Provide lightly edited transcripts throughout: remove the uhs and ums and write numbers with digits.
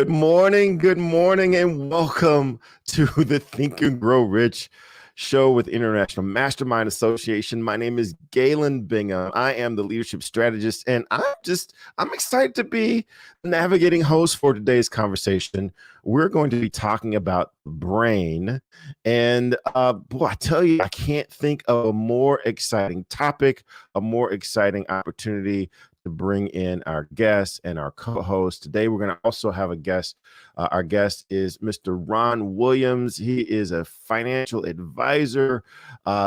Good morning, and welcome to the Think and Grow Rich show with International Mastermind Association. My name is Galen Bingham. I am the leadership strategist, and I'm excited to be the navigating host for today's conversation. We're going to be talking about the brain, and boy, I tell you, I can't think of a more exciting topic, a more exciting opportunity to bring in our guests and our co-host. Today, we're going to also have a guest. Our guest is Mr. Ron Williams. He is a financial advisor.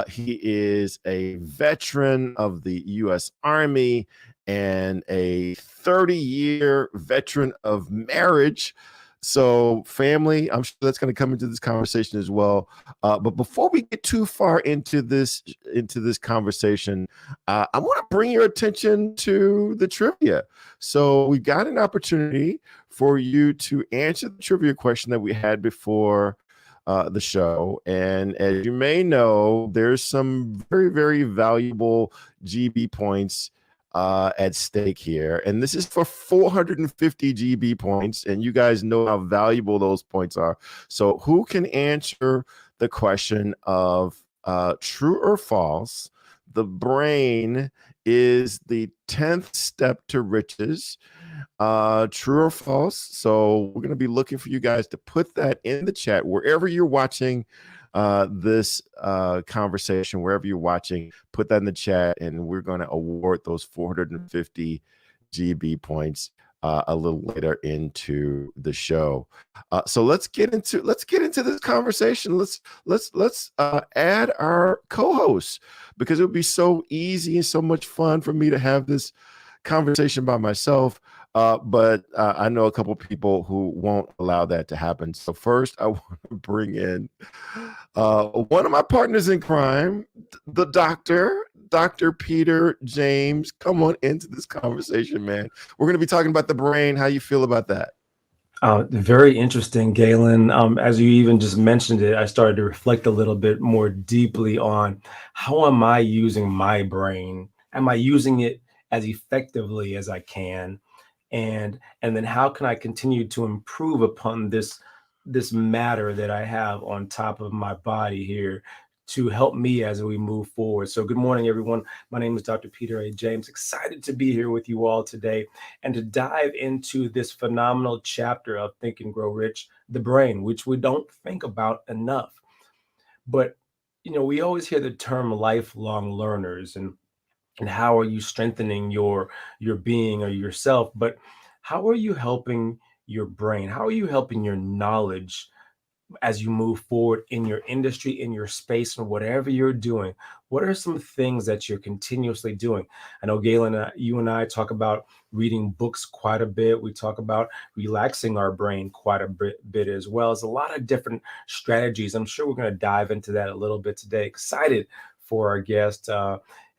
He is a veteran of the U.S. Army and a 30-year veteran of marriage. So family, I'm sure that's going to come into this conversation as well. But before we get too far into this conversation, I want to bring your attention to the trivia. So we got an opportunity for you to answer the trivia question that we had before the show. And as you may know, there's some very, very valuable GB points at stake here. And this is for 450 GB points. And you guys know how valuable those points are. So who can answer the question of true or false? The brain is the 10th step to riches. True or false? So we're going to be looking for you guys to put that in the chat wherever you're watching this conversation, wherever you're watching, put that in the chat, and we're going to award those 450 GB points a little later into the show. So let's get into this conversation. Let's add our co-hosts, because it would be so easy and so much fun for me to have this conversation by myself. But I know a couple of people who won't allow that to happen. So first, I want to bring in one of my partners in crime, the Dr. Peter James. Come on into this conversation, man. We're going to be talking about the brain. How you feel about that? Very interesting, Galen. As you even just mentioned it, I started to reflect a little bit more deeply on how am I using my brain? Am I using it as effectively as I can? And then how can I continue to improve upon this matter that I have on top of my body here to help me as we move forward? So good morning, everyone. My name is Dr. Peter A. James. Excited to be here with you all today and to dive into this phenomenal chapter of Think and Grow Rich, the brain, which we don't think about enough. But, we always hear the term lifelong learners, and how are you strengthening your being or yourself, but how are you helping your brain? How are you helping your knowledge as you move forward in your industry, in your space, and whatever you're doing? What are some things that you're continuously doing? I know, Galen, you and I talk about reading books quite a bit. We talk about relaxing our brain quite a bit as well. There's a lot of different strategies. I'm sure we're going to dive into that a little bit today. Excited for our guest.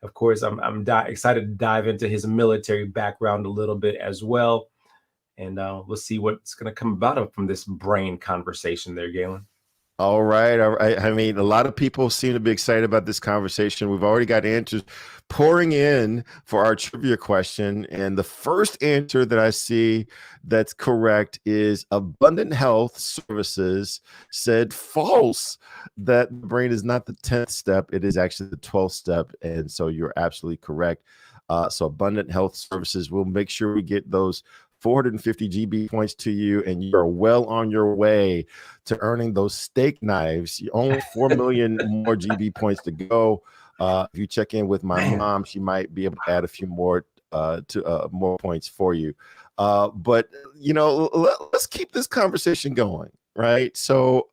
Of course, I'm excited to dive into his military background a little bit as well. And let's see what's going to come about from this brain conversation there, Galen. All right. I mean, a lot of people seem to be excited about this conversation. We've already got answers pouring in for our trivia question. And the first answer that I see that's correct is Abundant Health Services said false, that the brain is not the 10th step. It is actually the 12th step. And so you're absolutely correct. So Abundant Health Services, we'll make sure we get those 450 GB points to you, and you are well on your way to earning those steak knives. You only 4 million more GB points to go. If you check in with my mom, she might be able to add a few more more points for you. But let's keep this conversation going, right? So,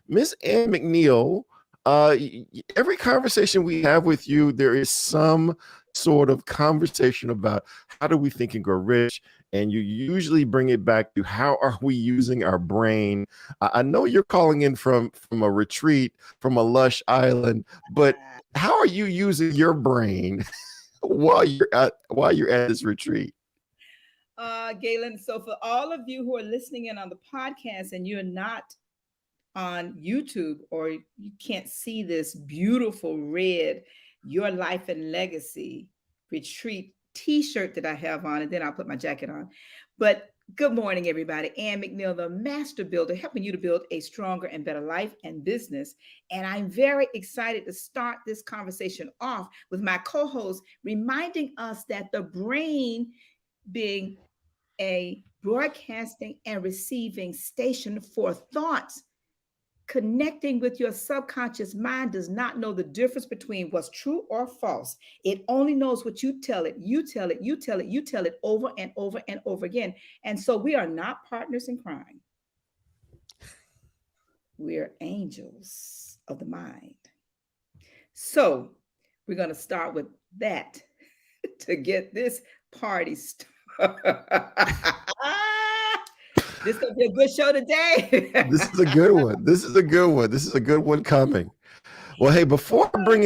Miss Ann McNeil, every conversation we have with you, there is some sort of conversation about how do we think and grow rich, and you usually bring it back to how are we using our brain. I know you're calling in from a retreat, from a lush island, but how are you using your brain while you're at this retreat? Galen, so for all of you who are listening in on the podcast and you're not on YouTube, or you can't see this beautiful red Your Life and Legacy retreat t-shirt that I have on, and then I'll put my jacket on. But Good morning, everybody. Ann McNeil, the master builder, helping you to build a stronger and better life and business. And I'm very excited to start this conversation off with my co host, reminding us that the brain, being a broadcasting and receiving station for thoughts, connecting with your subconscious mind does not know the difference between what's true or false. It only knows what you tell it. You tell it, you tell it, you tell it over and over and over again. And so we are not partners in crime. We're angels of the mind. So we're going to start with that to get this party started. This is going to be a good show today. This is a good one. This is a good one. This is a good one coming. Well, hey, before I bring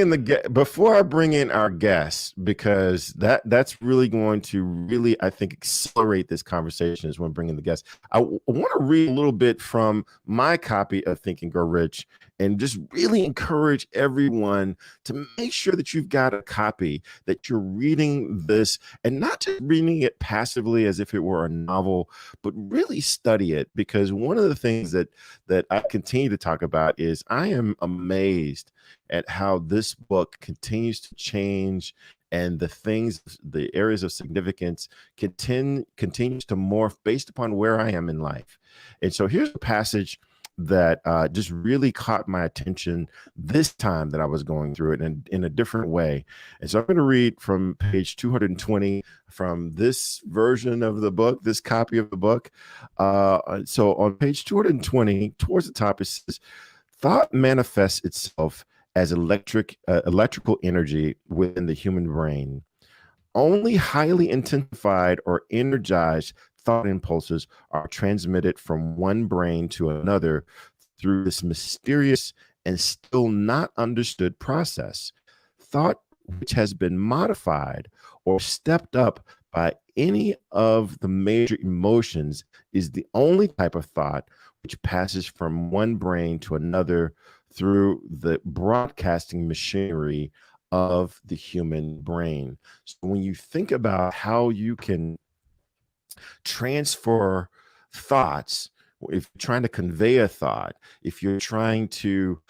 in our guests, because that's really going to really, I think, accelerate this conversation is when bringing the guests. I want to read a little bit from my copy of Think and Grow Rich, and just really encourage everyone to make sure that you've got a copy, that you're reading this, and not just reading it passively as if it were a novel, but really study it. Because one of the things that I continue to talk about is I am amazed at how this book continues to change, and the areas of significance continues to morph based upon where I am in life. And so here's a passage that just really caught my attention this time that I was going through it in a different way. And so I'm going to read from page 220 from this version of the book, this copy of the book. So on page 220, towards the top, it says, "Thought manifests itself as electrical energy within the human brain. Only highly intensified or energized thought impulses are transmitted from one brain to another through this mysterious and still not understood process. Thought which has been modified or stepped up by any of the major emotions is the only type of thought which passes from one brain to another through the broadcasting machinery of the human brain." So when you think about how you can transfer thoughts, if you're trying to convey a thought, if you're trying to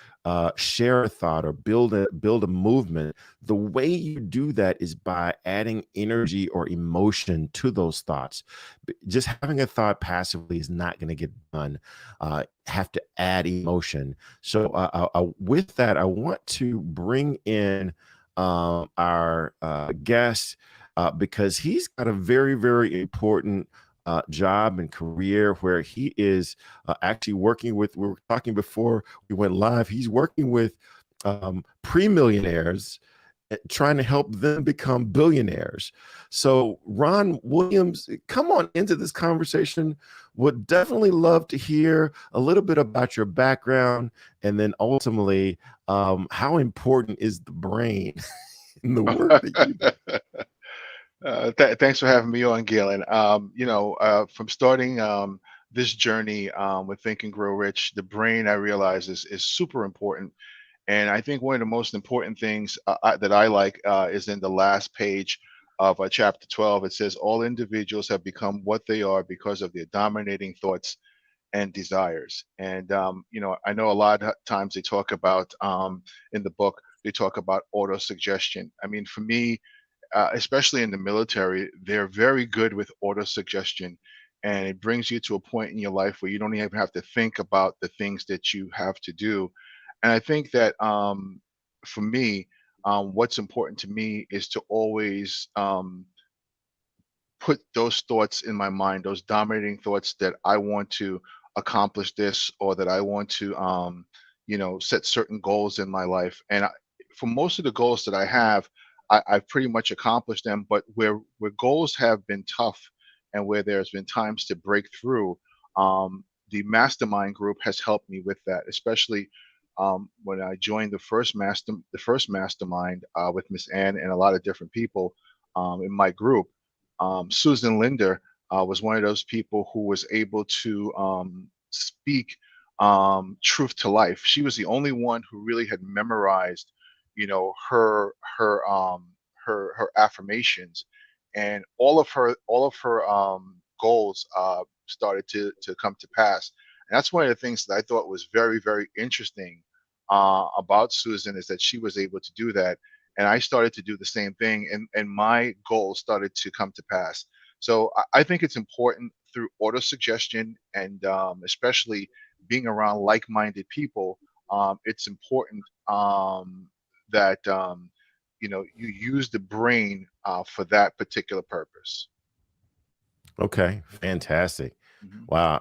share a thought or build a movement, the way you do that is by adding energy or emotion to those thoughts. Just having a thought passively is not going to get done. Have to add emotion. So with that, I want to bring in our guest, because he's got a very, very important job and career where he is actually working with, we were talking before we went live, he's working with pre-millionaires, trying to help them become billionaires. So Ron Williams, come on into this conversation. Would definitely love to hear a little bit about your background, and then ultimately how important is the brain in the work that you do. Thanks for having me on, Galen. From starting this journey with Think and Grow Rich, the brain, I realize, is super important. And I think one of the most important things that I like is in the last page of chapter 12. It says, "All individuals have become what they are because of their dominating thoughts and desires." And, I know a lot of times they talk about, in the book, they talk about auto-suggestion. I mean, for me, especially in the military, they're very good with auto-suggestion. And it brings you to a point in your life where you don't even have to think about the things that you have to do. And I think that for me, what's important to me is to always put those thoughts in my mind, those dominating thoughts that I want to accomplish this, or that I want to, set certain goals in my life. And for most of the goals that I have, I've pretty much accomplished them. But where goals have been tough, and where there's been times to break through, the mastermind group has helped me with that, especially when I joined the first mastermind with Miss Ann and a lot of different people in my group. Susan Linder was one of those people who was able to speak truth to life. She was the only one who really had memorized, her affirmations, and all of her goals started to come to pass. And that's one of the things that I thought was very, very interesting about Susan, is that she was able to do that. And I started to do the same thing, and my goals started to come to pass. So I think it's important through auto suggestion, and especially being around like-minded people. It's important that you use the brain for that particular purpose. Okay, fantastic. Mhm. Wow,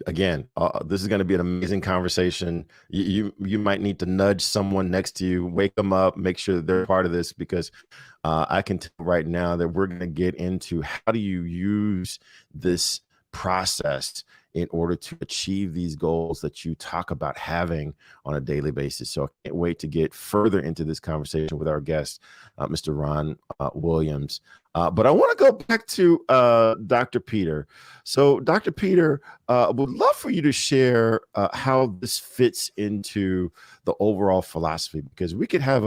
again, this is going to be an amazing conversation. You might need to nudge someone next to you, wake them up, make sure that they're part of this, because I can tell right now that we're going to get into how do you use this process in order to achieve these goals that you talk about having on a daily basis. So I can't wait to get further into this conversation with our guest, Mr. Ron Williams. But I want to go back to Dr. Peter. So, Dr. Peter, would love for you to share how this fits into the overall philosophy, because we could have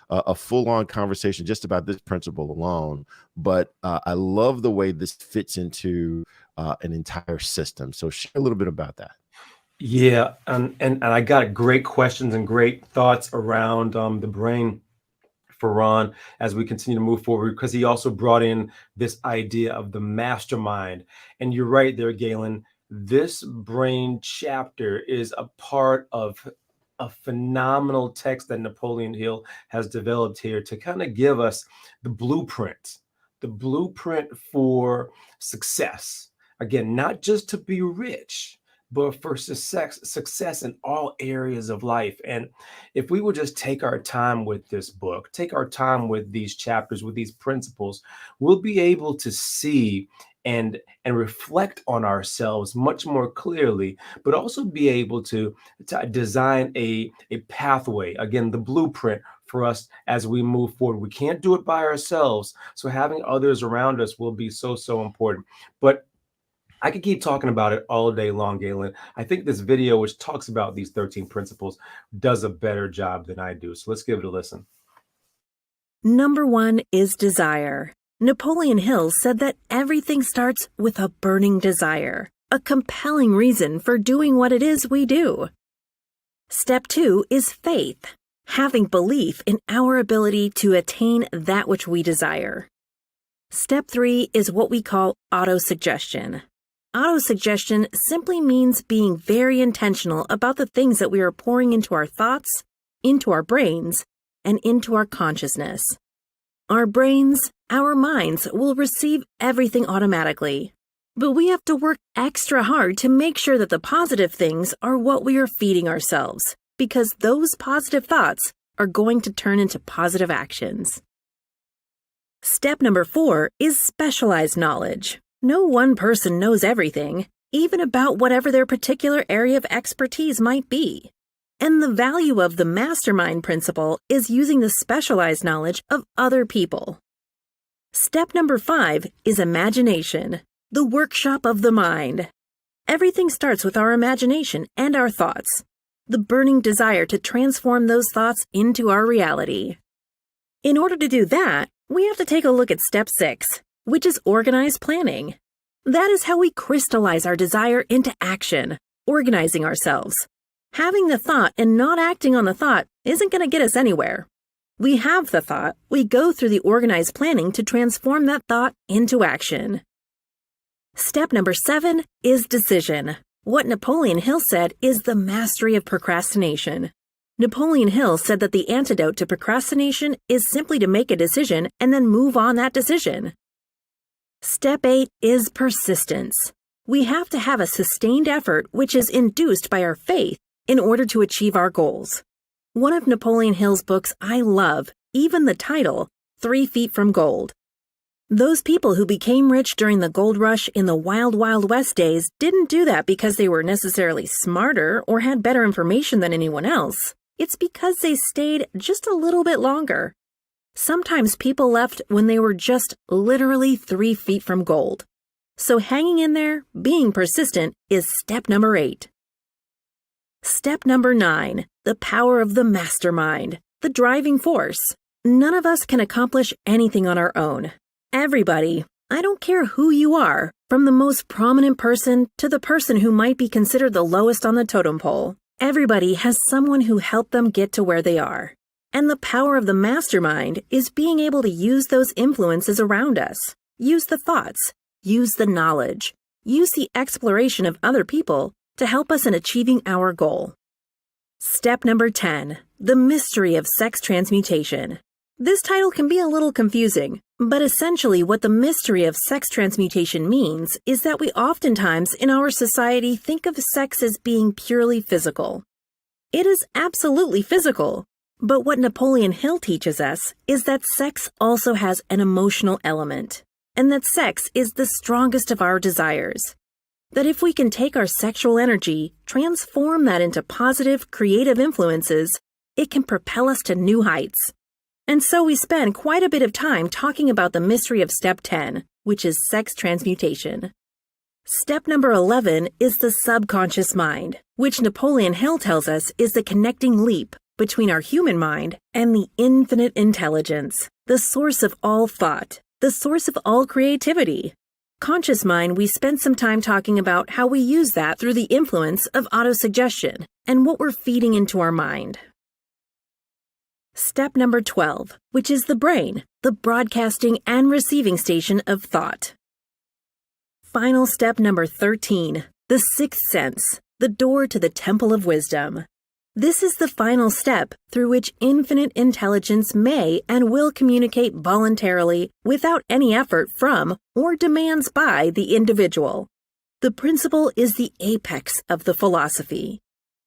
a full-on conversation just about this principle alone. But I love the way this fits into an entire system. So, share a little bit about that. Yeah, and I got great questions and great thoughts around the brain for Ron as we continue to move forward, because he also brought in this idea of the mastermind. And you're right there, Galen. This brain chapter is a part of a phenomenal text that Napoleon Hill has developed here to kind of give us the blueprint for success. Again, not just to be rich, but for success in all areas of life. And if we would just take our time with this book, take our time with these chapters, with these principles, we'll be able to see and reflect on ourselves much more clearly, but also be able to design a pathway, again, the blueprint for us as we move forward. We can't do it by ourselves, so having others around us will be so important. But I could keep talking about it all day long, Galen. I think this video, which talks about these 13 principles, does a better job than I do. So let's give it a listen. Number 1 is desire. Napoleon Hill said that everything starts with a burning desire, a compelling reason for doing what it is we do. Step 2 is faith, having belief in our ability to attain that which we desire. Step 3 is what we call autosuggestion. Autosuggestion simply means being very intentional about the things that we are pouring into our thoughts, into our brains, and into our consciousness. Our brains, our minds will receive everything automatically, but we have to work extra hard to make sure that the positive things are what we are feeding ourselves, because those positive thoughts are going to turn into positive actions. Step number 4 is specialized knowledge. No one person knows everything, even about whatever their particular area of expertise might be. And the value of the MasterMind principle is using the specialized knowledge of other people. Step number 5 is imagination, the workshop of the mind. Everything starts with our imagination and our thoughts, the burning desire to transform those thoughts into our reality. In order to do that, we have to take a look at step 6, which is organized planning. That is how we crystallize our desire into action, organizing ourselves. Having the thought and not acting on the thought isn't going to get us anywhere. We have the thought, we go through the organized planning to transform that thought into action. Step number 7 is decision. What Napoleon Hill said is the mastery of procrastination. Napoleon Hill said that the antidote to procrastination is simply to make a decision and then move on that decision. Step 8 is persistence. We have to have a sustained effort which is induced by our faith in order to achieve our goals. One of Napoleon Hill's books I love, even the title, 3 Feet from Gold. Those people who became rich during the gold rush in the wild, wild west days didn't do that because they were necessarily smarter or had better information than anyone else. It's because they stayed just a little bit longer. Sometimes people left when they were just literally 3 feet from gold. So hanging in there, being persistent, is step number 8. Step number 9, the power of the mastermind, the driving force. None of us can accomplish anything on our own. Everybody, I don't care who you are, from the most prominent person to the person who might be considered the lowest on the totem pole. Everybody has someone who helped them get to where they are. And the power of the mastermind is being able to use those influences around us. Use the thoughts, use the knowledge, use the exploration of other people to help us in achieving our goal. Step number 10, the mystery of sex transmutation. This title can be a little confusing, but essentially what the mystery of sex transmutation means is that we oftentimes in our society think of sex as being purely physical. It is absolutely physical, but what Napoleon Hill teaches us is that sex also has an emotional element, and that sex is the strongest of our desires. That if we can take our sexual energy, transform that into positive, creative influences, it can propel us to new heights. And so we spend quite a bit of time talking about the mystery of step 10, which is sex transmutation. Step number 11 is the subconscious mind, which Napoleon Hill tells us is the connecting leap between our human mind and the infinite intelligence, the source of all thought, the source of all creativity. Conscious mind, we spent some time talking about how we use that through the influence of autosuggestion and what we're feeding into our mind. Step number 12, which is the brain, the broadcasting and receiving station of thought. Final step number 13, the sixth sense, the door to the temple of wisdom. This is the final step through which infinite intelligence may and will communicate voluntarily without any effort from or demands by the individual. The principle is the apex of the philosophy.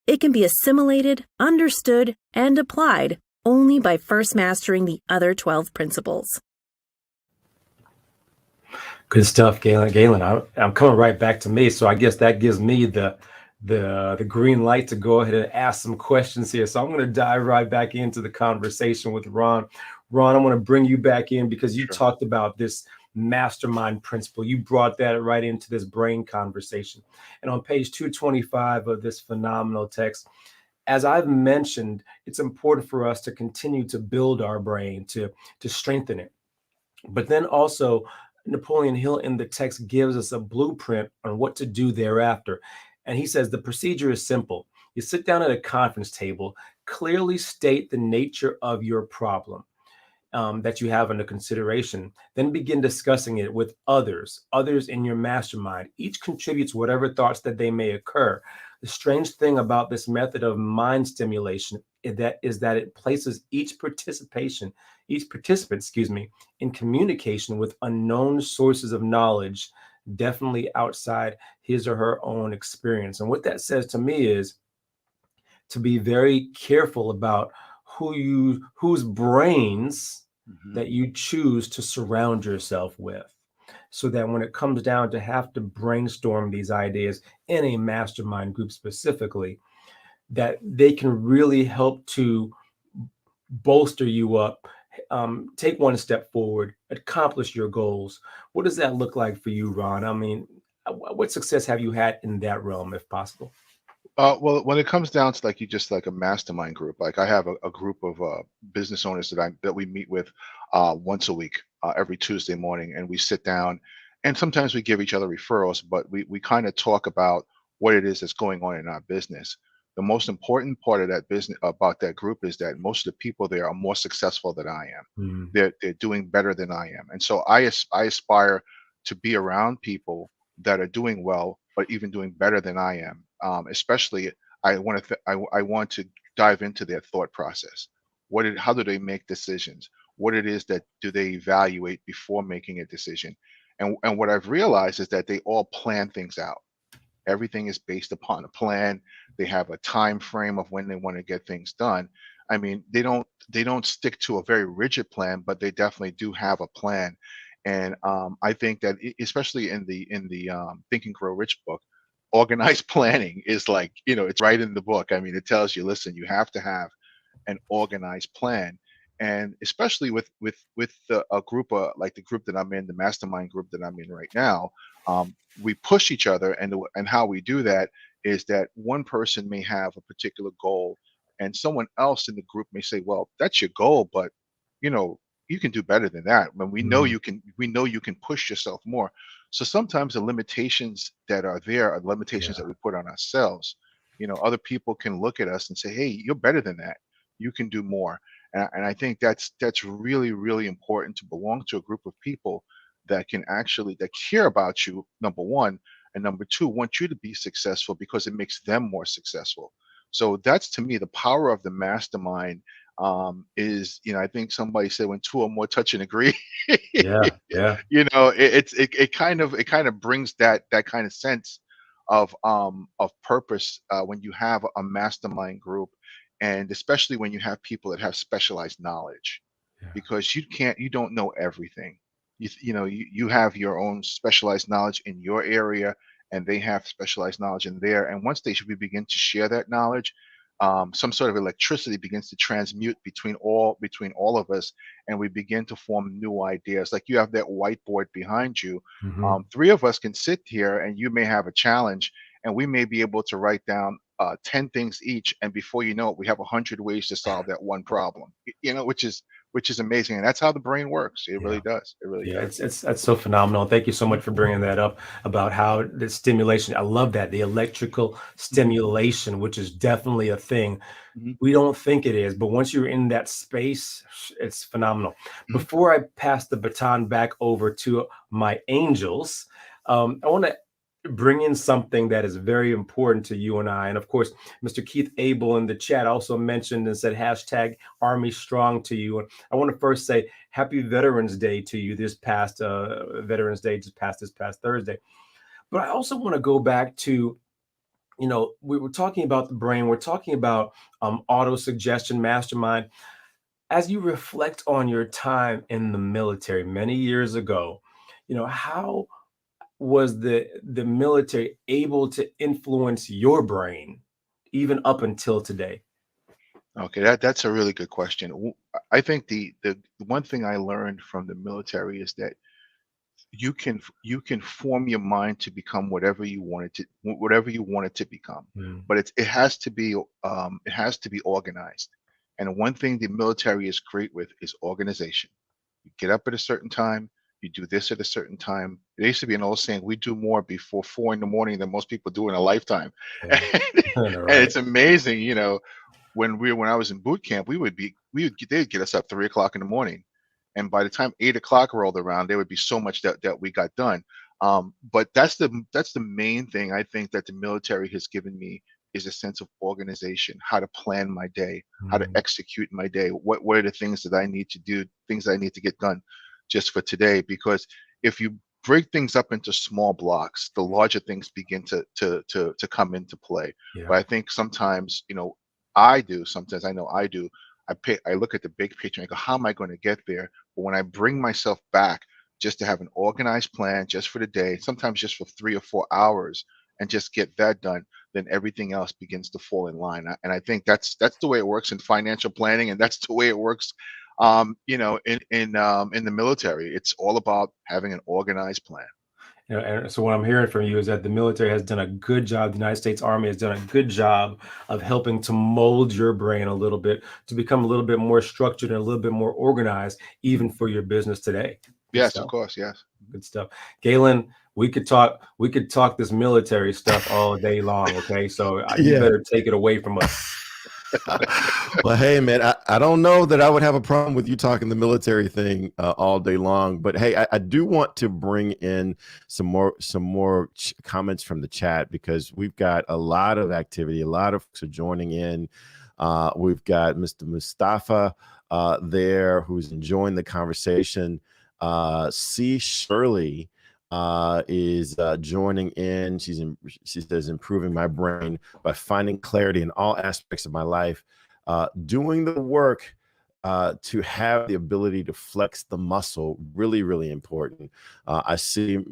It can be assimilated, understood, and applied only by first mastering the other 12 principles. Good stuff, Galen. I'm coming right back to me, so I guess that gives me the green light to go ahead and ask some questions here. So I'm going to dive right back into the conversation with Ron. Ron, I want to bring you back in because you talked about this mastermind principle. You brought that right into this brain conversation. And on page 225 of this phenomenal text, as I've mentioned, it's important for us to continue to build our brain, to strengthen it. But then also, Napoleon Hill in the text gives us a blueprint on what to do thereafter. And he says the procedure is simple. You sit down at a conference table, clearly state the nature of your problem that you have under consideration, then begin discussing it with others in your mastermind. Each contributes whatever thoughts that they may occur. The strange thing about this method of mind stimulation is that it places each participant, in communication with unknown sources of knowledge, definitely outside his or her own experience. And what that says to me is to be very careful about whose brains that you choose to surround yourself with, so that when it comes down to have to brainstorm these ideas in a mastermind group specifically, that they can really help to bolster you up, take one step forward, accomplish your goals. What does that look like for you, Ron? I mean, what success have you had in that realm, if possible? Well, when it comes down to like a mastermind group, like I have a group of business owners that we meet with once a week, every Tuesday morning, and we sit down, and sometimes we give each other referrals, but we kind of talk about what it is that's going on in our business. The most important part of that business about that group is that most of the people there are more successful than I am. They're doing better than I am, and so I aspire to be around people that are doing well, but even doing better than I am. Especially, I want to dive into their thought process. How do they make decisions? What it is that do they evaluate before making a decision? And what I've realized is that they all plan things out. Everything is based upon a plan. They have a time frame of when they want to get things done. I mean, they don't stick to a very rigid plan, but they definitely do have a plan. And I think that especially in the Think and Grow Rich book, organized planning is like, it's right in the book. I mean, it tells you, listen, you have to have an organized plan. And especially with a group like the group that I'm in, the mastermind group that I'm in right now, we push each other, and how we do that is that one person may have a particular goal, and someone else in the group may say, well, that's your goal, but you know you can do better than that. When we know Mm, you can push yourself more. So sometimes the limitations that are there are limitations yeah, that we put on ourselves. Other people can look at us and say, hey, you're better than that. You can do more. And I think that's really, really important to belong to a group of people that care about you, number one, and number two, want you to be successful because it makes them more successful. So that's, to me, the power of the mastermind. Is, I think somebody said when two or more touch and agree. yeah, yeah, It kind of brings that kind of sense of purpose when you have a mastermind group, and especially when you have people that have specialized knowledge, yeah, because you don't know everything. You have your own specialized knowledge in your area, and they have specialized knowledge in there. And once we begin to share that knowledge, some sort of electricity begins to transmute between all of us, and we begin to form new ideas. Like, you have that whiteboard behind you. hmm, Three of us can sit here, and you may have a challenge, and we may be able to write down 10 things each, and before you know it, we have 100 ways to solve that one problem. Which is amazing, and that's how the brain works. It yeah. really does. It really Yeah, does. it's that's so phenomenal. Thank you so much for bringing that up about how the stimulation. I love that, the electrical Mhm, stimulation, which is definitely a thing. mhm, We don't think it is, but once you're in that space, it's phenomenal. mhm. Before I pass the baton back over to my angels, I want to bring in something that is very important to you and I. And of course, Mr. Keith Abel in the chat also mentioned and said hashtag Army Strong to you. And I want to first say Happy Veterans Day to you this past Veterans Day, this past Thursday. But I also want to go back to, we were talking about the brain, we're talking about auto suggestion, mastermind. As you reflect on your time in the military many years ago, how was the military able to influence your brain even up until today? Okay, that's a really good question. I think the one thing I learned from the military is that you can form your mind to become whatever you want it to become, Mm, but it has to be organized. And one thing the military is great with is organization. You get up at a certain time, you do this at a certain time. There used to be an old saying, we do more before 4 in the morning than most people do in a lifetime. yeah. And Right. it's amazing, when I was in boot camp, they'd get us up 3 o'clock in the morning, and by the time 8 o'clock rolled around, there would be so much that we got done. But that's the main thing I think that the military has given me, is a sense of organization, how to plan my day, how to Mm, execute my day. What are the things that I need to do, things that I need to get done just for today? Because if you break things up into small blocks, the larger things begin to come into play. yeah. But I think sometimes, I know I do. I look at the big picture and I go, how am I going to get there? But when I bring myself back just to have an organized plan just for the day, sometimes just for 3 or 4 hours, and just get that done, then everything else begins to fall in line. And I think that's the way it works in financial planning, and that's the way it works, in the military. It's all about having an organized plan. And so what I'm hearing from you is that the military has done a good job. The United States Army has done a good job of helping to mold your brain a little bit to become a little bit more structured and a little bit more organized, Mhm. even for your business today. Good Yes, of stuff. course. Yes. Good stuff. Galen, we could talk this military stuff all day long. Okay. So you Yeah. better take it away from us. Well, hey, man, I don't know that I would have a problem with you talking the military thing all day long, but hey, I do want to bring in some more comments from the chat, because we've got a lot of activity. A lot of folks are joining in. We've got Mr. Mustafa there, who's enjoying the conversation. C. Shirley is joining in. She says, improving my brain by finding clarity in all aspects of my life, doing the work to have the ability to flex the muscle, really, really important. I see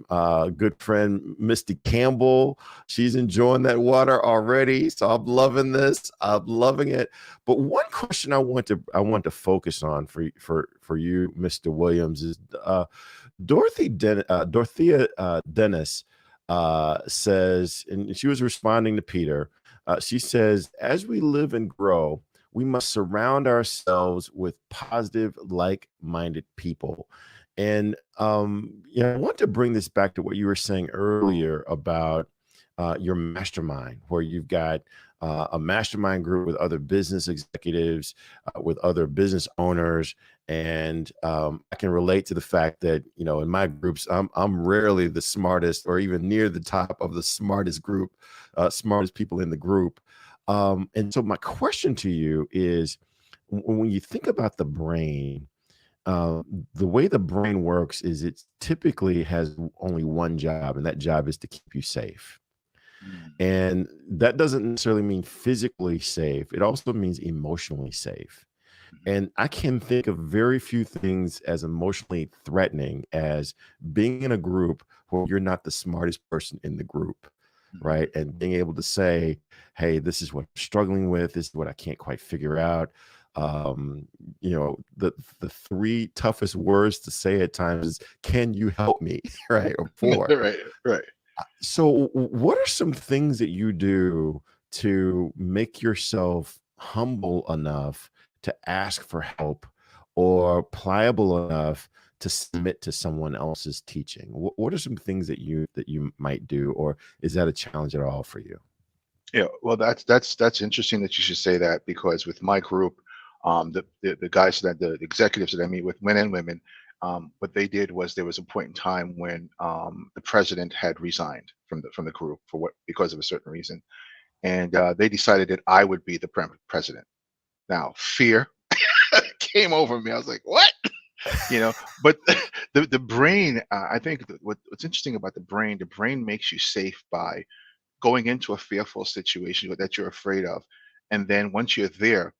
good friend Misty Campbell. She's enjoying that water already, so I'm loving this. I'm loving it. But one question I want to focus on for you, Mr. Williams, is Dorothea Dennis says, and she was responding to Peter. She says, as we live and grow, we must surround ourselves with positive, like-minded people. And I want to bring this back to what you were saying earlier about your mastermind, where you've got a mastermind group with other business executives, with other business owners. And I can relate to the fact that, in my groups, I'm rarely the smartest or even near the top of the smartest group, smartest people in the group. And so my question to you is, when you think about the brain, the way the brain works is it typically has only one job, and that job is to keep you safe. Mm. And that doesn't necessarily mean physically safe. It also means emotionally safe. Mhm. And I can think of very few things as emotionally threatening as being in a group where you're not the smartest person in the group, Mhm. right? And being able to say, hey, this is what I'm struggling with. This is what I can't quite figure out. Um, the three toughest words to say at times is, can you help me? Right. Or four. Right, right. So, what are some things that you do to make yourself humble enough to ask for help or pliable enough to submit to someone else's teaching? What are some things that you might do, or is that a challenge at all for you? Yeah, well, that's interesting that you should say that, because with my group, the guys that the executives that I meet with, men and women, what they did was there was a point in time when the president had resigned from the group for what because of a certain reason, and they decided that I would be the president. Now, fear came over me. I was like, "What?" But the brain. I think that what's interesting about the brain makes you safe by going into a fearful situation that you're afraid of, and then once you're there,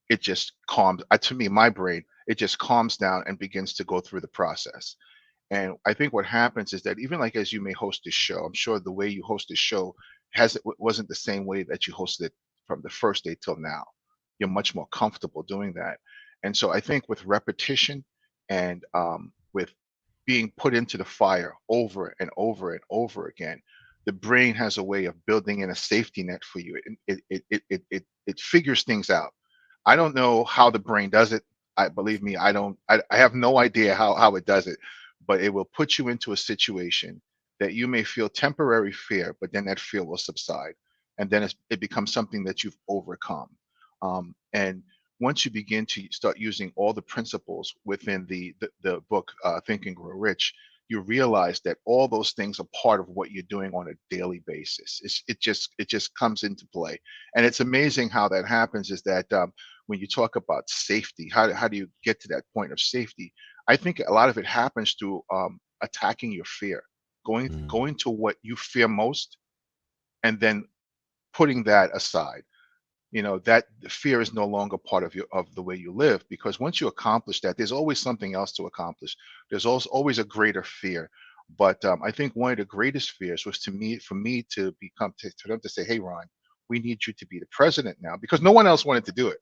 it just calms. To me, my brain, it just calms down and begins to go through the process. And I think what happens is that even like as you may host this show, I'm sure the way you host this show wasn't the same way that you hosted it from the first day till now. You're much more comfortable doing that. And so I think with repetition and with being put into the fire over and over and over again, the brain has a way of building in a safety net for you. It figures things out. I don't know how the brain does it. I believe me, I don't. I have no idea how it does it, but it will put you into a situation that you may feel temporary fear, but then that fear will subside, and then it becomes something that you've overcome. And once you begin to start using all the principles within the book Think and Grow Rich, you realize that all those things are part of what you're doing on a daily basis. It just comes into play, and it's amazing how that happens. Is that when you talk about safety, how do you get to that point of safety? I think a lot of it happens through attacking your fear, Mm, going to what you fear most, and then putting that aside. That the fear is no longer part of the way you live, because once you accomplish that, there's always something else to accomplish. There's also always a greater fear. But I think one of the greatest fears was for me to become to them to say, hey, Ron, we need you to be the president now, because no one else wanted to do it.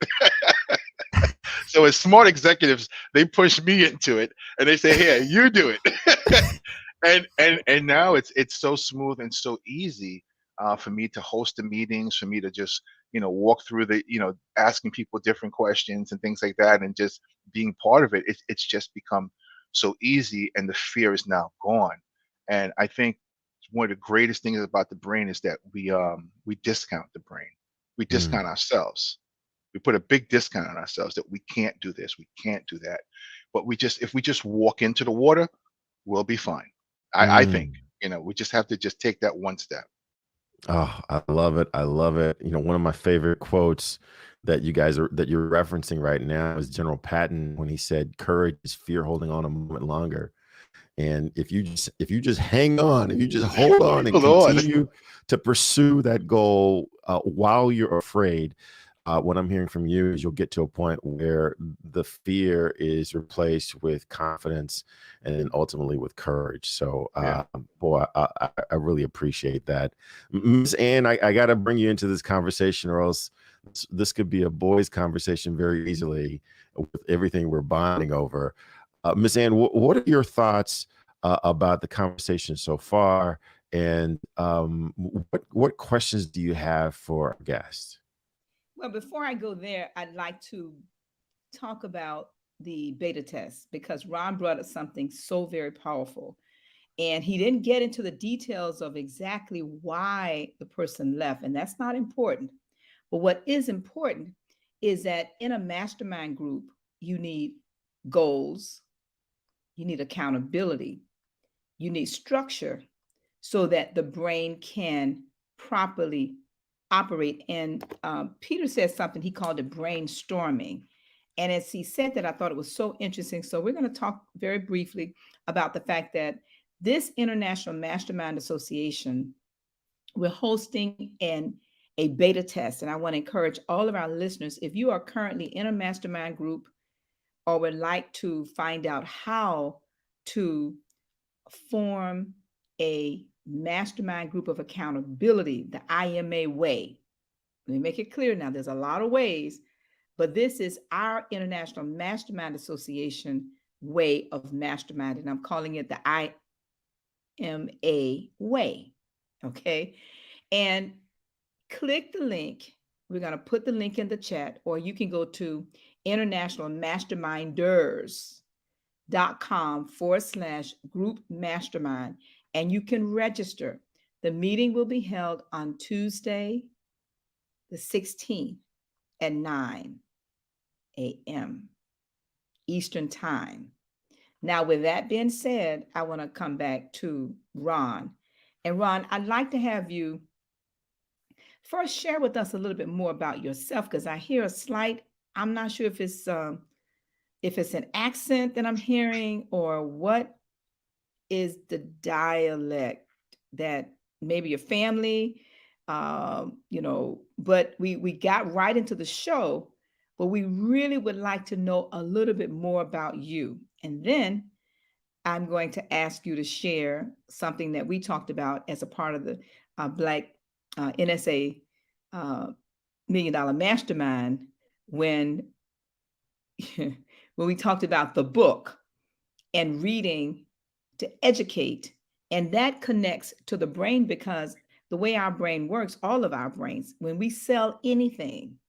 So as smart executives, they push me into it, and they say, "Here, you do it." And now it's so smooth and so easy for me to host the meetings, for me to just walk through asking people different questions and things like that, and just being part of it. It's just become so easy, and the fear is now gone. And I think one of the greatest things about the brain is that we discount the brain, we discount mm, ourselves. We put a big discount on ourselves that we can't do this, we can't do that. But if we just walk into the water, we'll be fine. I think, mm. we just have to just take that one step. Oh, I love it. I love it. One of my favorite quotes that you're referencing right now is General Patton when he said, "Courage is fear holding on a moment longer." And if you just hang on, if you just hold on and Hold on. continue to pursue that goal while you're afraid, what I'm hearing from you is you'll get to a point where the fear is replaced with confidence and then ultimately with courage. So, Yeah. boy, I really appreciate that. Miss Ann, I got to bring you into this conversation, or else this could be a boys' conversation very easily with everything we're bonding over. Miss Ann, what are your thoughts about the conversation so far? And what questions do you have for our guests? Well, before I go there, I'd like to talk about the beta test because Ron brought up something so very powerful. And he didn't get into the details of exactly why the person left. And that's not important. But what is important is that in a mastermind group, you need goals, you need accountability, you need structure so that the brain can properly operate. And Peter said something, he called it brainstorming. And as he said that, I thought it was so interesting. So we're going to talk very briefly about the fact that this International Mastermind Association, we're hosting a beta test. And I want to encourage all of our listeners, if you are currently in a mastermind group or would like to find out how to form a mastermind group of accountability, the IMA way. Let me make it clear now, there's a lot of ways, but this is our International Mastermind Association way of mastermind, and I'm calling it the IMA way. Okay. And click the link. We're going to put the link in the chat, or you can go to internationalmasterminders.com/group mastermind, and you can register. The meeting will be held on Tuesday, the 16th at 9 a.m. Eastern Time. Now, with that being said, I want to come back to Ron. And Ron, I'd like to have you first share with us a little bit more about yourself, because I hear a slight, I'm not sure if it's an accent that I'm hearing, or what is the dialect that maybe your family, but we got right into the show, but we really would like to know a little bit more about you. And then I'm going to ask you to share something that we talked about as a part of the Black NSA $1 Million Mastermind when when we talked about the book and reading to educate. And that connects to the brain, because the way our brain works, all of our brains, when we sell anything,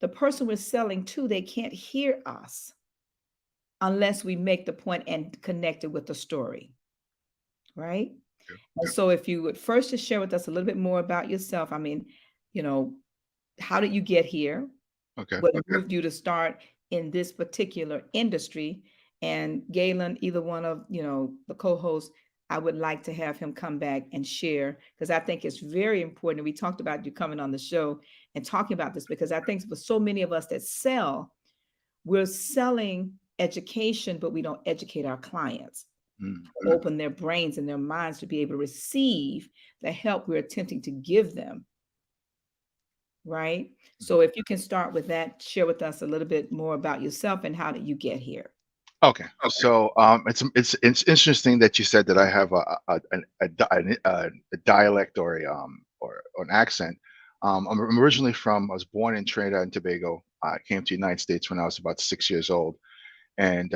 the person we're selling to, they can't hear us unless we make the point and connect it with the story, right? Yeah. And so if you would first just share with us a little bit more about yourself. I mean, how did you get here? Okay. What moved you to start in this particular industry? And Galen, either one of the co-hosts, I would like to have him come back and share, because I think it's very important. We talked about you coming on the show and talking about this, because I think for so many of us that sell, we're selling education, but we don't educate our clients, open their brains and their minds to be able to receive the help we're attempting to give them. Right. So if you can start with that, share with us a little bit more about yourself and how did you get here? Okay. So it's interesting that you said that I have a dialect or an accent. I'm originally I was born in Trinidad and Tobago. I came to the United States when I was about 6 years old. And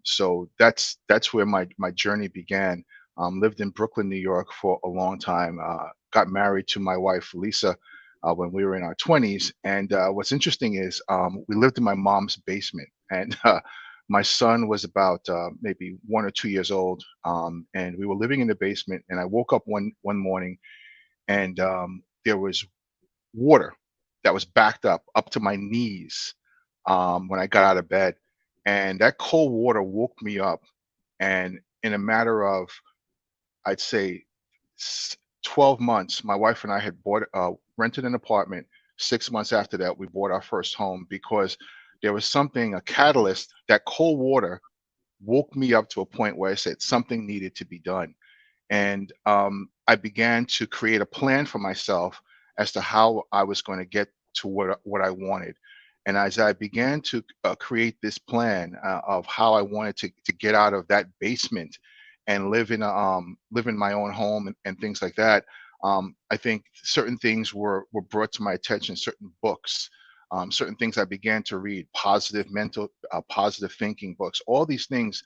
so that's where my journey began. Lived in Brooklyn, New York for a long time. Got married to my wife, Lisa, when we were in our 20s. And what's interesting is we lived in my mom's basement. And my son was about maybe 1 or 2 years old. And we were living in the basement. And I woke up one morning, and there was water that was backed up to my knees when I got out of bed. And that cold water woke me up. And in a matter of, I'd say, 12 months, my wife and I had rented an apartment. 6 months after that, we bought our first home, because there was a catalyst. That cold water woke me up to a point where I said something needed to be done. And I began to create a plan for myself as to how I was going to get to what I wanted. And as I began to create this plan of how I wanted to get out of that basement and live in my own home and things like that, I think certain things were brought to my attention, certain books, certain things I began to read, positive thinking books. All these things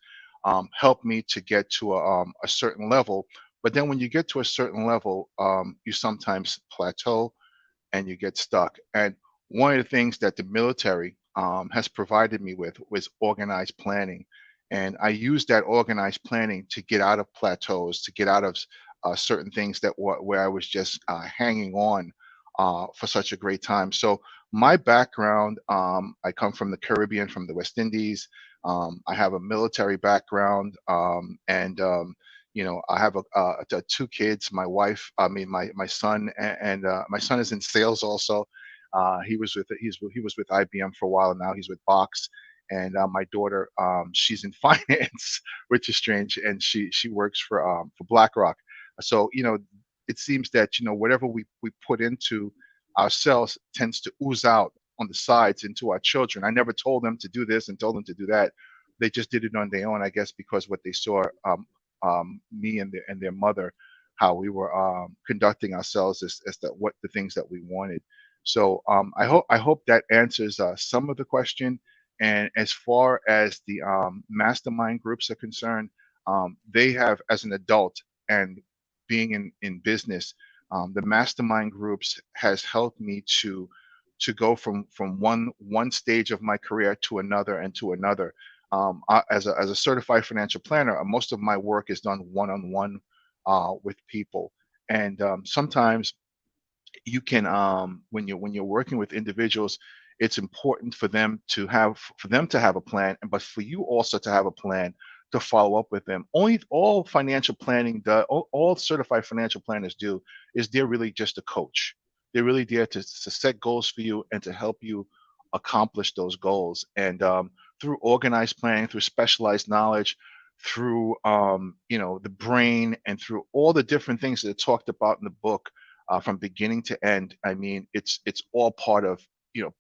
helped me to get to a certain level. But then when you get to a certain level, you sometimes plateau and you get stuck. And one of the things that the military has provided me with was organized planning. And I use that organized planning to get out of plateaus, to get out of certain things that where I was just hanging on for such a great time. So my background, I come from the Caribbean, from the West Indies. I have a military background, and I have two kids. My wife, I mean, my son, and my son is in sales also. He was with IBM for a while, and now he's with Box. And my daughter, she's in finance, which is strange, and she works for BlackRock. So it seems that whatever we put into ourselves tends to ooze out on the sides into our children. I never told them to do this and told them to do that. They just did it on their own, I guess, because what they saw me and their mother, how we were conducting ourselves as what the things that we wanted. So I hope that answers some of the question. And as far as the mastermind groups are concerned, they have, as an adult and being in business, the mastermind groups has helped me to go from one stage of my career to another and to another. As a certified financial planner, most of my work is done one-on-one with people, and sometimes you can when you're working with individuals, it's important for them to have a plan, but for you also to have a plan to follow up with them. Only all financial planning does, all certified financial planners do, is they're really just a coach. They're really there to set goals for you and to help you accomplish those goals. And through organized planning, through specialized knowledge, through the brain, and through all the different things that are talked about in the book, from beginning to end. I mean, it's all part of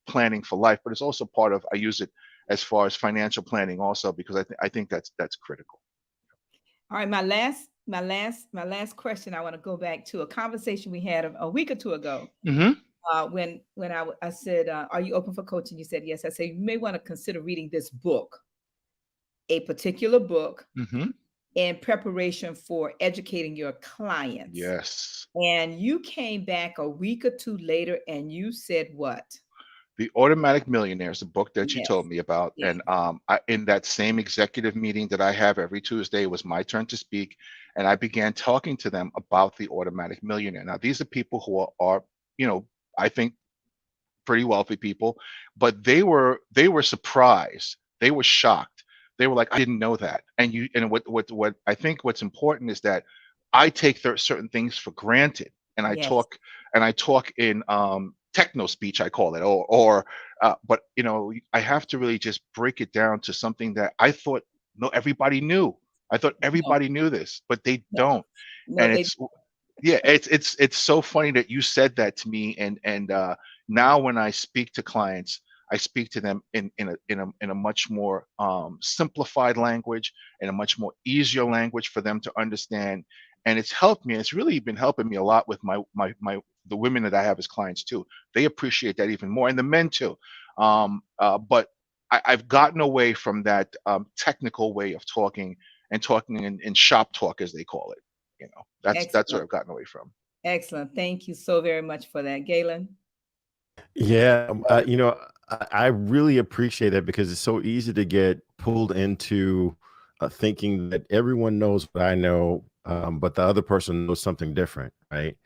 planning for life, but it's also part of, I use it as far as financial planning also, because I think that's critical. All right, my last question. I want to go back to a conversation we had a week or two ago. Hmm. When I said, "Are you open for coaching?" You said yes. I said you may want to consider reading this book, a particular book, Hmm. in preparation for educating your clients. Yes. And you came back a week or two later, and you said what? The Automatic Millionaires, the book that you Yes. told me about. Yes. And in that same executive meeting that I have every Tuesday, it was my turn to speak. And I began talking to them about the Automatic Millionaire. Now, these are people who are I think pretty wealthy people, but they were surprised. They were shocked. They were like, I didn't know that. And what I think what's important is that I take certain things for granted, and I Yes. talk in techno speech, I call it, but I have to really just break it down to something that I thought no everybody knew. I thought No, everybody knew this, but they no, don't. no. And it's so funny that you said that to me. And now when I speak to clients, I speak to them in a much more simplified language, and a much more easier language for them to understand. And it's helped me. It's really been helping me a lot with the women that I have as clients too. They appreciate that even more, and the men too. But I've gotten away from that technical way of talking, and talking in shop talk, as they call it. That's what Excellent. I've gotten away from. Excellent. Thank you so very much for that, Galen. Yeah, I really appreciate that, because it's so easy to get pulled into thinking that everyone knows what I know, but the other person knows something different, right?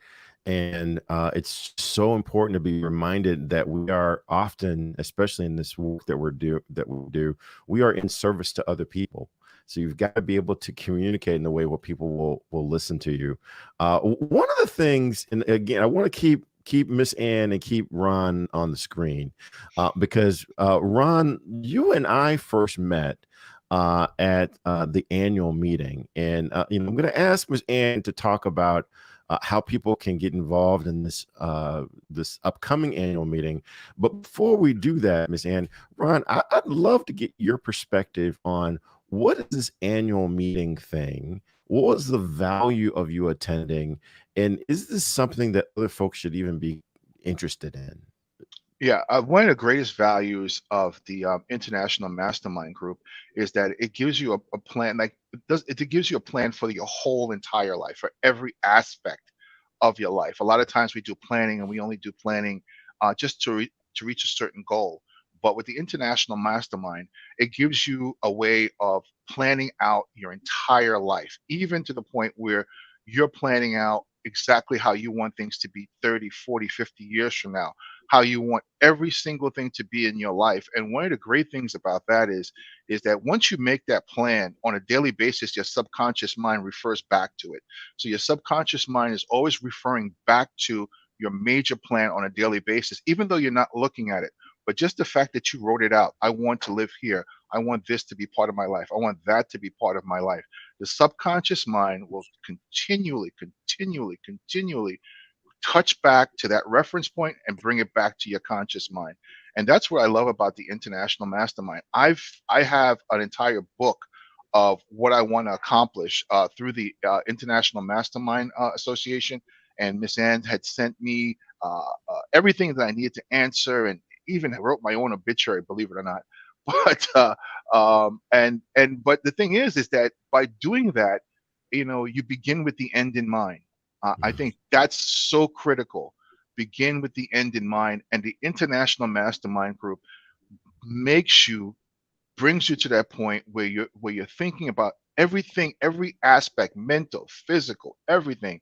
And it's so important to be reminded that we are often, especially in this work that we do, we are in service to other people. So you've got to be able to communicate in the way where people will listen to you. One of the things, and again, I want to keep Miss Ann and keep Ron on the screen, because Ron, you and I first met at the annual meeting, and I'm going to ask Miss Ann to talk about how people can get involved in this upcoming annual meeting. But before we do that, Miss Ann, Ron, I'd love to get your perspective on what is this annual meeting thing? What was the value of you attending? And is this something that other folks should even be interested in? Yeah, one of the greatest values of the International Mastermind Group is that it gives you a plan. Like it gives you a plan for your whole entire life, for every aspect of your life. A lot of times we do planning, and we only do planning just to reach a certain goal. But with the international mastermind, it gives you a way of planning out your entire life, even to the point where you're planning out exactly how you want things to be 30, 40, 50 years from now, how you want every single thing to be in your life. And one of the great things about that is that once you make that plan on a daily basis, your subconscious mind refers back to it. So your subconscious mind is always referring back to your major plan on a daily basis, even though you're not looking at it. But just the fact that you wrote it out, I want to live here. I want this to be part of my life. I want that to be part of my life. The subconscious mind will continually touch back to that reference point and bring it back to your conscious mind. And that's what I love about the international mastermind. I have an entire book of what I want to accomplish through the International Mastermind Association. And Miss Ann had sent me everything that I needed to answer, and even wrote my own obituary, believe it or not. But but the thing is that by doing that, you begin with the end in mind. I think that's so critical. Begin with the end in mind, and the International Mastermind Group brings you to that point where you're thinking about everything, every aspect, mental, physical, everything,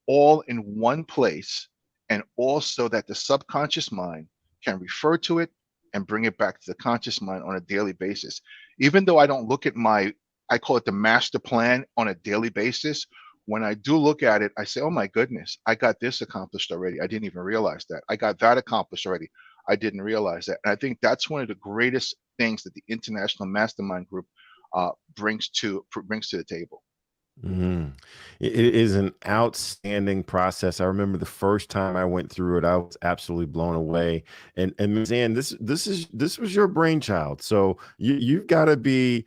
all in one place, and also that the subconscious mind can refer to it and bring it back to the conscious mind on a daily basis. Even though I don't look at I call it the master plan on a daily basis, when I do look at it, I say, oh my goodness, I got this accomplished already. I didn't even realize that. I got that accomplished already. I didn't realize that. And I think that's one of the greatest things that the International Mastermind Group brings to the table. Mhm. It is an outstanding process. I remember the first time I went through it, I was absolutely blown away. And Ms. Ann, this was your brainchild, so you've got to be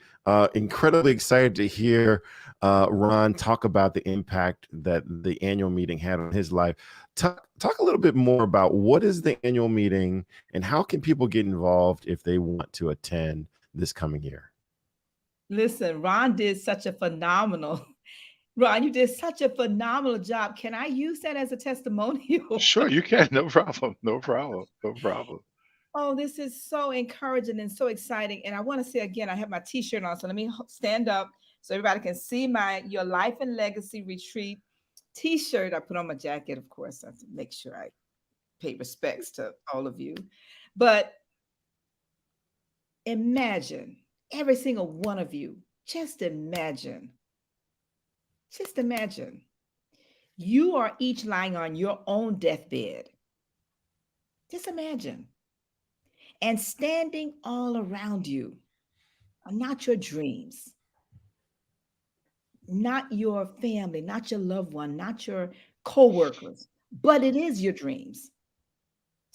incredibly excited to hear Ron talk about the impact that the annual meeting had on his life. Talk a little bit more about what is the annual meeting and how can people get involved if they want to attend this coming year? Listen, Ron, you did such a phenomenal job. Can I use that as a testimonial? Sure, you can. No problem. No problem. No problem. Oh, this is so encouraging and so exciting. And I want to say again, I have my t-shirt on, so let me stand up so everybody can see my Your Life and Legacy Retreat t-shirt. I put on my jacket, of course, to make sure I pay respects to all of you. But imagine, every single one of you, just imagine, you are each lying on your own deathbed. Just imagine. And standing all around you are not your dreams, not your family, not your loved one, not your co-workers, but it is your dreams.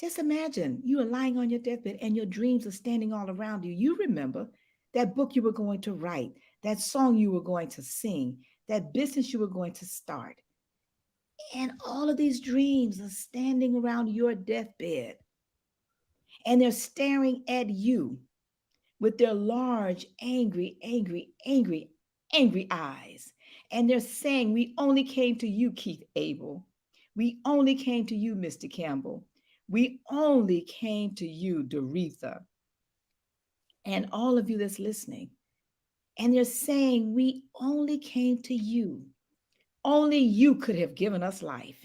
Just imagine you are lying on your deathbed and your dreams are standing all around you. You remember that book you were going to write, that song you were going to sing, that business you were going to start. And all of these dreams are standing around your deathbed. And they're staring at you with their large, angry eyes. And they're saying, we only came to you, Keith Abel. We only came to you, Mr. Campbell. We only came to you, Doretha. And all of you that's listening. And they're saying, we only came to you. Only you could have given us life.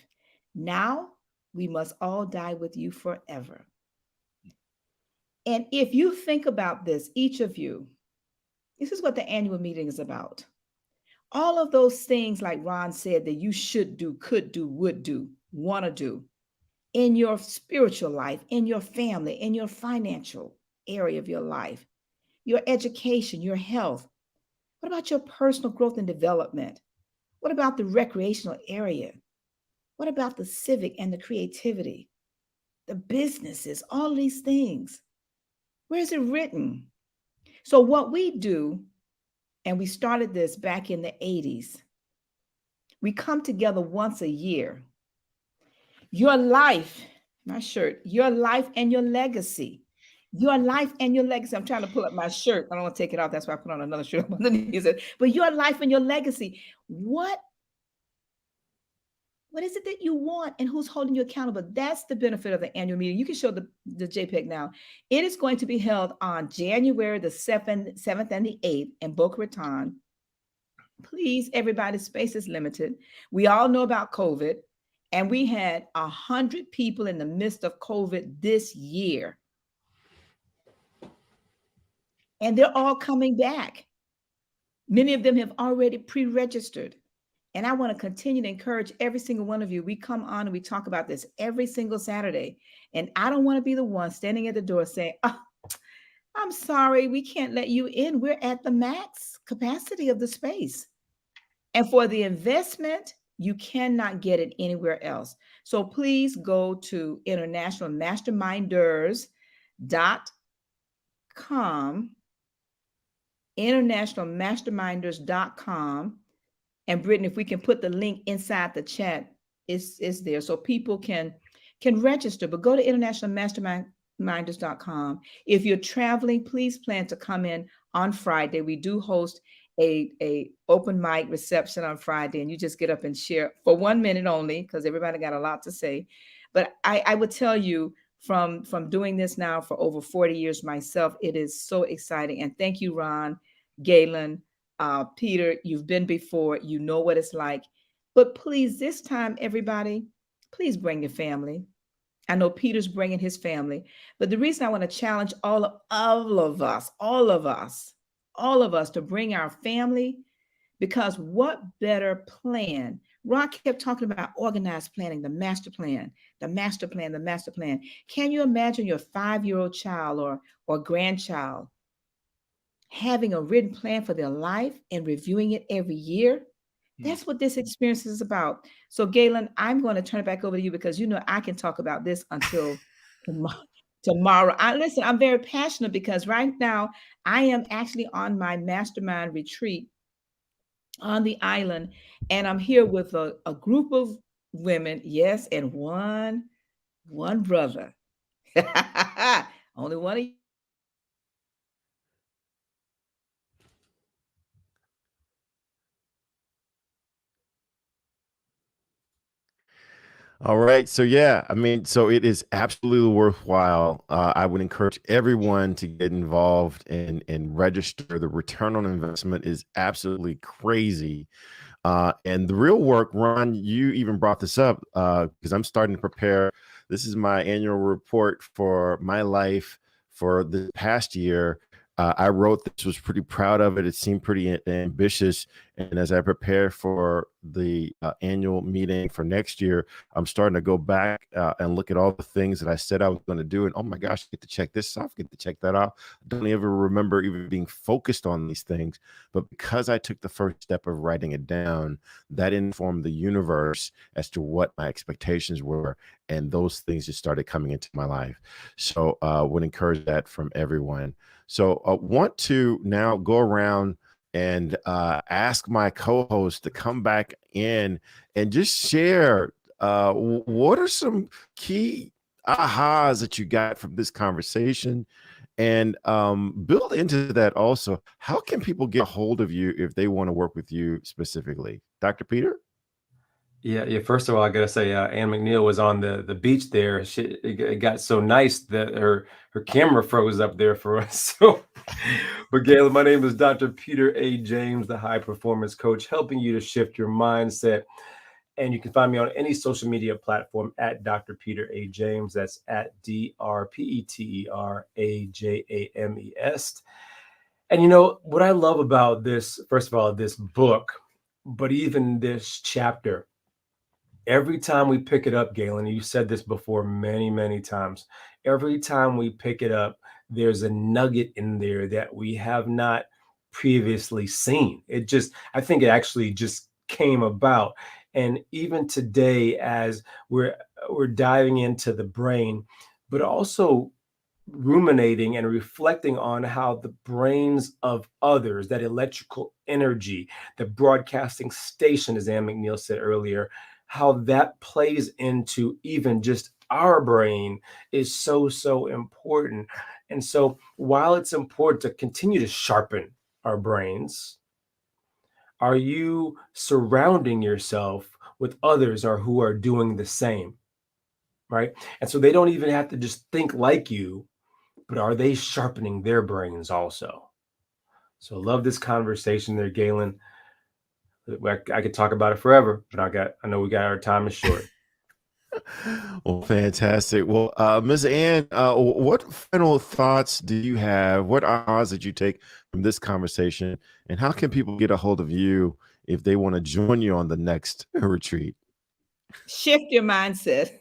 Now we must all die with you forever. And if you think about this, each of you, this is what the annual meeting is about. All of those things, like Ron said, that you should do, could do, would do, want to do in your spiritual life, in your family, in your financial area of your life, your education, your health. What about your personal growth and development? What about the recreational area? What about the civic and the creativity, the businesses, all these things? Where is it written? So what we do, and we started this back in the 80s, we come together once a year. Your life, my shirt, your life and your legacy. Your life and your legacy. I'm trying to pull up my shirt. I don't want to take it off. That's why I put on another shirt underneath it. But your life and your legacy. What What is it that you want and who's holding you accountable? That's the benefit of the annual meeting. You can show the JPEG now. It is going to be held on January the 7th and the 8th in Boca Raton. Please, everybody, space is limited. We all know about COVID, and we had 100 people in the midst of COVID this year. And they're all coming back. Many of them have already pre-registered. And I want to continue to encourage every single one of you. We come on and we talk about this every single Saturday. And I don't want to be the one standing at the door saying, oh, I'm sorry, we can't let you in. We're at the max capacity of the space. And for the investment, you cannot get it anywhere else. So please go to internationalmasterminders.com, internationalmasterminders.com. And Brittany, if we can put the link inside the chat, it's there so people can register. But go to internationalmasterminders.com. If you're traveling, please plan to come in on Friday. We do host a open mic reception on Friday, and you just get up and share for 1 minute only because everybody got a lot to say. But I would tell you from doing this now for over 40 years myself, it is so exciting. And thank you, Ron, Galen, Peter, you've been before, you know what it's like. But please, this time, everybody, please bring your family. I know Peter's bringing his family, but the reason I want to challenge all of us to bring our family, because what better plan? Ron kept talking about organized planning, the master plan. Can you imagine your 5-year-old child or grandchild having a written plan for their life and reviewing it every year? That's what this experience is about. So Galen, I'm going to turn it back over to you because you know I can talk about this until tomorrow. Listen, I'm very passionate because right now I am actually on my mastermind retreat on the island, and I'm here with a group of women, yes, and one brother. Only one of you. All right. So yeah, I mean, so it is absolutely worthwhile. I would encourage everyone to get involved and register. The return on investment is absolutely crazy. And the real work, Ron, you even brought this up because I'm starting to prepare. This is my annual report for my life for the past year. I wrote this, was pretty proud of it. It seemed pretty ambitious. And as I prepare for the annual meeting for next year, I'm starting to go back and look at all the things that I said I was going to do. And oh my gosh, get to check this off, get to check that off. I don't ever remember even being focused on these things. But because I took the first step of writing it down, that informed the universe as to what my expectations were. And those things just started coming into my life. So would encourage that from everyone. So I want to now go around and ask my co-host to come back in and just share what are some key ahas that you got from this conversation, and build into that also. How can people get a hold of you if they want to work with you specifically? Dr. Peter? Yeah. First of all, I gotta say, Ann McNeil was on the beach there. It got so nice that her camera froze up there for us. So, but Galen, my name is Dr. Peter A. James, the high performance coach, helping you to shift your mindset. And you can find me on any social media platform at Dr. Peter A. James. That's at DrPeterAJames. And you know what I love about this, first of all, this book, but even this chapter. Every time we pick it up, Galen, you said this before many, many times. Every time we pick it up, there's a nugget in there that we have not previously seen. I think it actually just came about. And even today, as we're diving into the brain, but also ruminating and reflecting on how the brains of others, that electrical energy, the broadcasting station, as Ann McNeil said earlier, how that plays into even just our brain is so important. And so while it's important to continue to sharpen our brains, are you surrounding yourself with others or who are doing the same, right? And so they don't even have to just think like you, but are they sharpening their brains also? So I love this conversation there, Galen. I could talk about it forever, but I know we got our time is short. Well, fantastic. Well, Ms. Ann, what final thoughts do you have? What ahas did you take from this conversation? And how can people get a hold of you if they want to join you on the next retreat? Shift your mindset.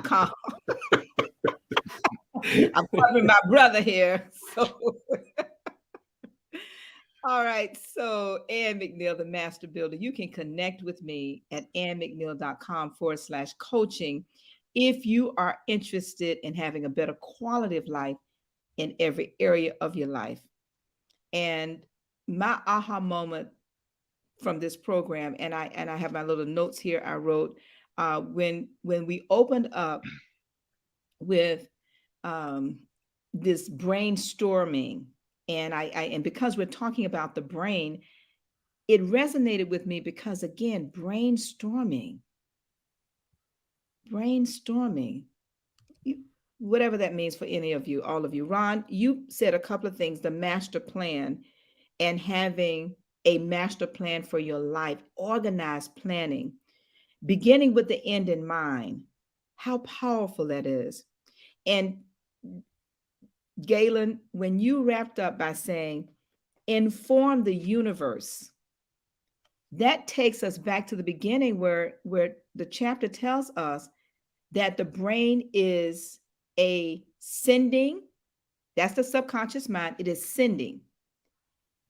.com. I'm covering my brother here. So all right. So Ann McNeil, the Master Builder, you can connect with me at annmcneil.com/coaching if you are interested in having a better quality of life in every area of your life. And my aha moment from this program, and I have my little notes here I wrote, when we opened up with this brainstorming, and because we're talking about the brain, it resonated with me because, again, brainstorming, whatever that means for any of you, all of you. Ron, you said a couple of things: the master plan, and having a master plan for your life, organized planning, beginning with the end in mind. How powerful that is. And Galen, when you wrapped up by saying, inform the universe, that takes us back to the beginning where the chapter tells us that the brain is a sending, that's the subconscious mind, it is sending,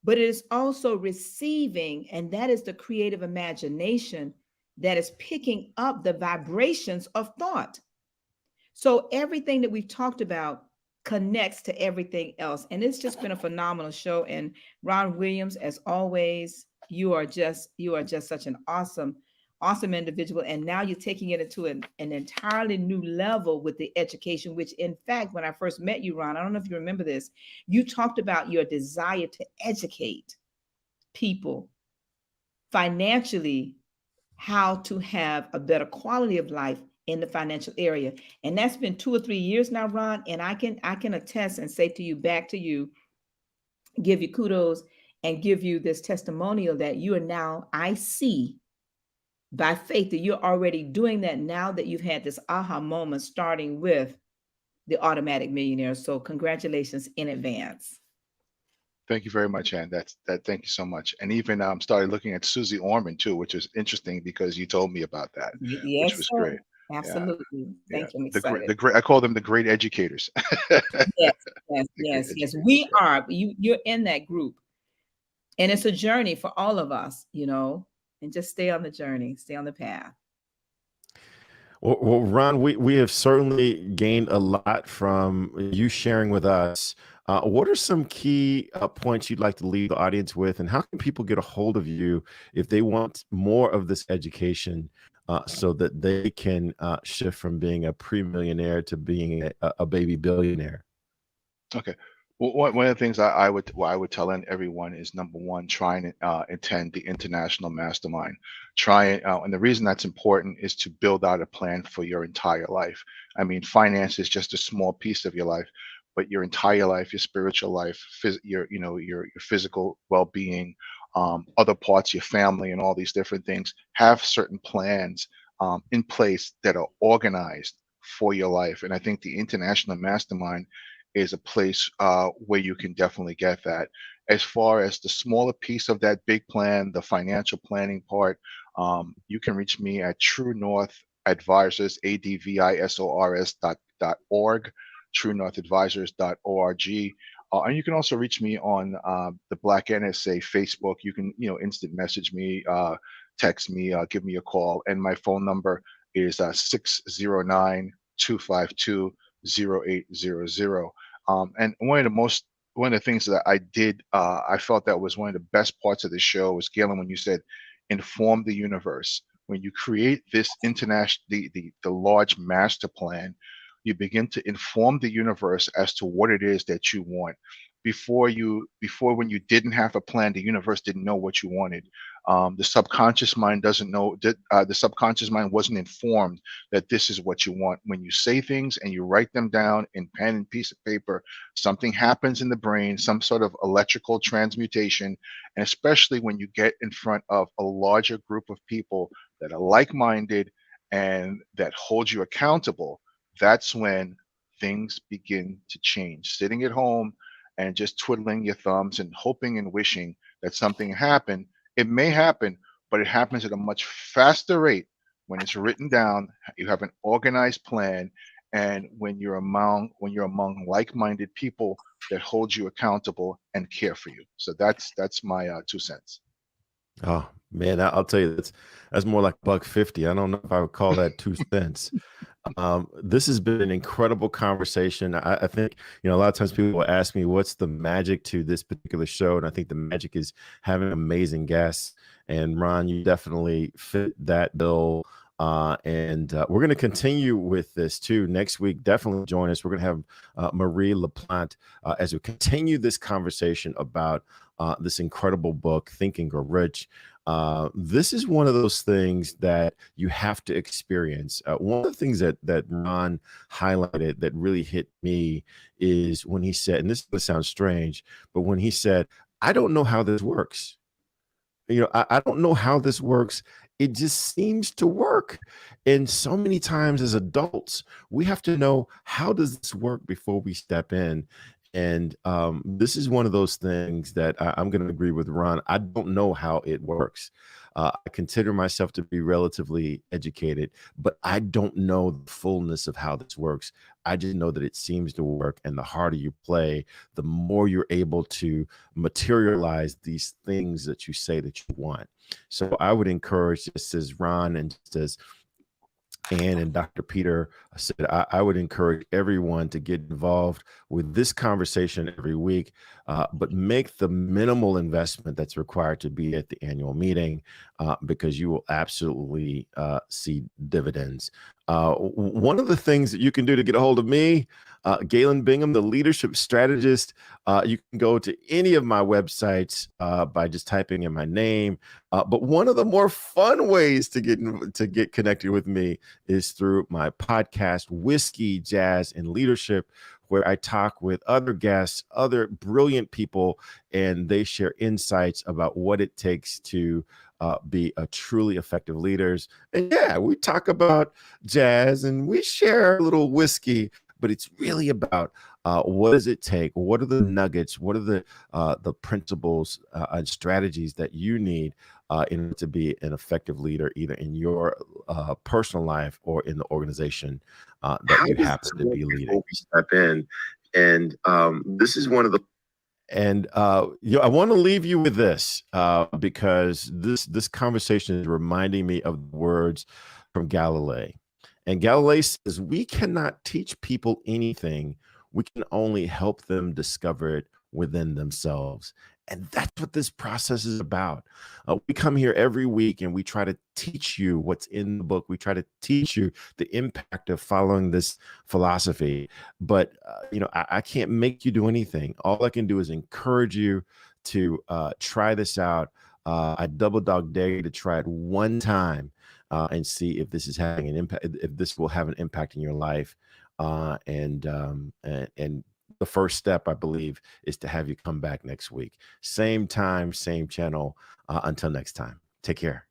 but it is also receiving, and that is the creative imagination that is picking up the vibrations of thought. So everything that we've talked about connects to everything else. And it's just been a phenomenal show. And Ron Williams, as always, you are just such an awesome individual. And now you're taking it into an entirely new level with the education, which, in fact, when I first met you, Ron, I don't know if you remember this, you talked about your desire to educate people financially how to have a better quality of life in the financial area. And that's been 2 or 3 years now, Ron. And I can attest and say to you, back to you, give you kudos and give you this testimonial that you are now, I see by faith that you're already doing that now that you've had this aha moment, starting with the Automatic Millionaire. So congratulations in advance. Thank you very much, Ann. Thank you so much. And even started looking at Susie Orman too, which is interesting because you told me about that, which Yes, was sir. great. Yeah, Absolutely. yeah. Thank you. I'm The great, excited. the great. I call them the great educators. Yes, The great yes. educators. We Yeah. are. You're in that group. And it's a journey for all of us, and just stay on the journey, stay on the path. Well, Ron, we have certainly gained a lot from you sharing with us. What are some key points you'd like to leave the audience with, and how can people get a hold of you if they want more of this education so that they can shift from being a pre-millionaire to being a baby billionaire? Okay. Well, one of the things I would tell everyone is, number one, try and attend the International Mastermind. Try it, and the reason that's important is to build out a plan for your entire life. I mean, finance is just a small piece of your life, but your entire life, your spiritual life, your physical well-being, other parts, your family, and all these different things, have certain plans in place that are organized for your life. And I think the International Mastermind is a place where you can definitely get that. As far as the smaller piece of that big plan, the financial planning part, you can reach me at True North Advisors, ADVISORS.org, TrueNorthAdvisors.org. And you can also reach me on the Black NSA Facebook. You can, instant message me, text me, give me a call. And my phone number is 609-252-0800. And one of the things that I did, I felt that was one of the best parts of the show was, Galen, when you said, inform the universe. When you create this international, the large master plan, you begin to inform the universe as to what it is that you want. Before when you didn't have a plan, the universe didn't know what you wanted. The subconscious mind doesn't know that the subconscious mind wasn't informed that this is what you want. When you say things and you write them down in pen and piece of paper, something happens in the brain, some sort of electrical transmutation. And especially when you get in front of a larger group of people that are like-minded and that hold you accountable, that's when things begin to change. Sitting at home and just twiddling your thumbs and hoping and wishing that something happened, it may happen, but it happens at a much faster rate when it's written down. You have an organized plan, and when you're among like-minded people that hold you accountable and care for you. So that's my 2 cents. Oh man, I'll tell you, that's more like $1.50. I don't know if I would call that 2 cents. This has been an incredible conversation. I think, a lot of times people will ask me, what's the magic to this particular show? And I think the magic is having amazing guests. And Ron, you definitely fit that bill. And we're going to continue with this too. Next week, definitely join us. We're going to have Marie LaPlante as we continue this conversation about this incredible book, Think and Grow Rich. This is one of those things that you have to experience. One of the things that Ron highlighted that really hit me is when he said, and this sounds strange, but when he said, I don't know how this works. I don't know how this works. It just seems to work. And so many times as adults, we have to know, how does this work before we step in? And this is one of those things that I'm going to agree with Ron. I don't know how it works. I consider myself to be relatively educated, but I don't know the fullness of how this works. I just know that it seems to work. And the harder you play, the more you're able to materialize these things that you say that you want. So I would encourage, just as Ron and just as Ann and Dr. Peter said, I would encourage everyone to get involved with this conversation every week, but make the minimal investment that's required to be at the annual meeting, because you will absolutely see dividends. One of the things that you can do to get a hold of me, Galen Bingham, the leadership strategist, you can go to any of my websites by just typing in my name. But one of the more fun ways to get connected with me is through my podcast, Whiskey, Jazz, and Leadership, where I talk with other guests, other brilliant people, and they share insights about what it takes to be a truly effective leaders. And yeah, we talk about jazz and we share a little whiskey, but it's really about what does it take? What are the nuggets? What are the principles and strategies that you need in order to be an effective leader, either in your personal life or in the organization that you happen to be leading? Step in, and this is one of the. And I want to leave you with this because this conversation is reminding me of the words from Galilei. And Galilei says, we cannot teach people anything. We can only help them discover it within themselves. And that's what this process is about. We come here every week and we try to teach you what's in the book. We try to teach you the impact of following this philosophy. But, I can't make you do anything. All I can do is encourage you to try this out. I double dog dare you to try it one time and see if this is having an impact, if this will have an impact in your life. And the first step, I believe, is to have you come back next week. Same time, same channel. Until next time, take care.